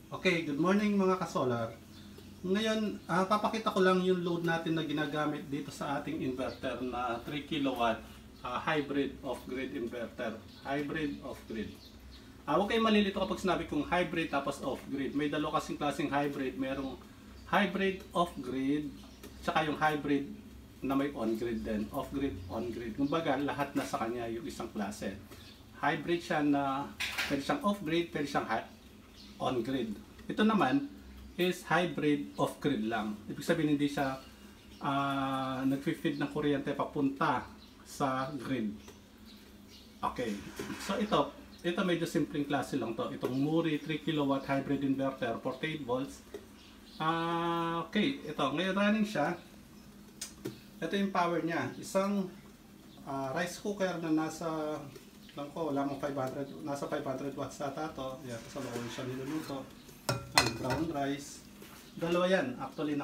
Okay, good morning mga ka-solar. Ngayon, papakita ko lang yung load natin na ginagamit dito sa ating inverter na 3 kilowatt hybrid off-grid inverter. Hybrid off-grid. Huwag kayong malilito kapag sinabi kong hybrid tapos off-grid. May dalawa kasing klaseng hybrid. Merong hybrid off-grid, tsaka yung hybrid na may on-grid din. Off-grid, on-grid. Kumbaga, lahat na sa kanya yung isang klase. Hybrid siya na pwede siyang off-grid, pwede siyang on-grid. Ito naman is hybrid off-grid lang. Ibig sabihin hindi siya nag-feed ng kuryente papunta sa grid. Okay. So ito medyo simpleng klase lang to. Itong Muri 3 kilowatt hybrid inverter, 48 volts. Okay, ito ngayon running siya. Ito yung power niya. Isang rice cooker na nasa wala mong 500, nasa 500 watts ata to. Yan, sa loob siya niluluto. Ang brown rice. Dalawa yan. Actually,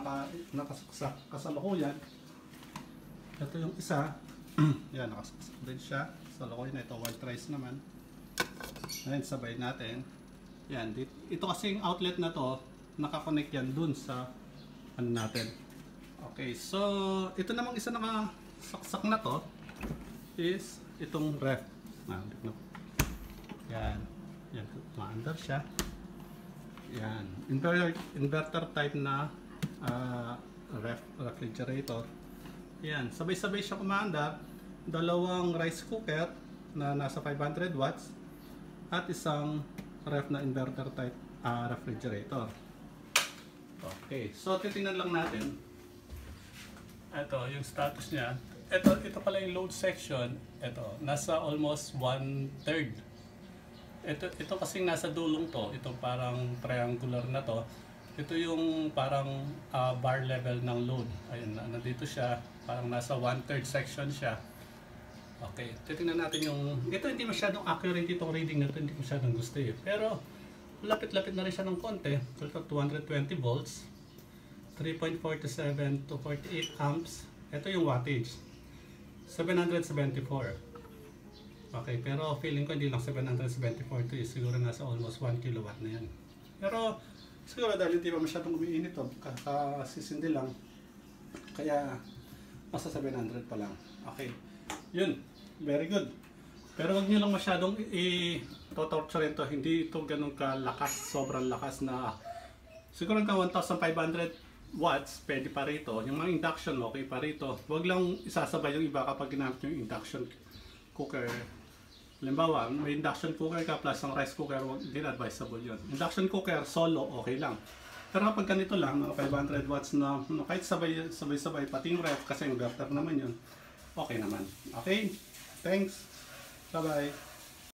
nakasaksak kasalukuyan. Ito yung isa. Yan, nakasaksak din siya. Kasalukuyan na ito. White rice naman. Ayan, sabay natin. Yan. Ito kasing outlet na to, nakakonect yan dun sa ano natin. Okay, so ito namang isa nakasaksak na to is itong ref. Yan. Yan. Maandar siya. Yan. Inverter type na refrigerator. Yan. Sabay-sabay siya kumanda. Dalawang rice cooker na nasa 500 watts at isang ref na inverter type refrigerator. Okay. So, titingnan lang natin. Ito, yung status niya. Ito pala yung load section. Ito, nasa almost 1/3. Ito kasing nasa dulong to. Ito parang triangular na to. Ito yung parang bar level ng load. Ayun, nandito siya. Parang nasa 1/3 section siya. Okay, titingnan natin yung... Ito hindi masyadong accurate itong reading na ito. Hindi masyadong gusto eh. Pero, lapit-lapit na rin siya ng konti. Ito 220 volts. 3.47 to 48 amps. Ito yung wattage. 774. Okay, pero feeling ko hindi lang 774 to, siguro nasa almost 1 kilowatt na yan. Pero siguro dahil hindi pa masyadong umiinit to, kakasisindi lang, kaya nasa 700 pa lang. Okay, yun, very good. Pero wag nyo lang masyadong i-torture ito, hindi ito ganun kalakas, sobrang lakas na siguro hanggang 1,500 watts, pwede pa rito. Yung mga induction, okay pa rito. Huwag lang isasabay yung iba kapag ginamit yung induction cooker. Halimbawa, may induction cooker ka plus ang rice cooker, hindi advisable yun. Induction cooker, solo, okay lang. Pero kapag ganito lang, mga 500 watts na, kahit sabay-sabay, pati yung ref, kasi inverter naman yun, okay naman. Okay? Thanks! Bye-bye!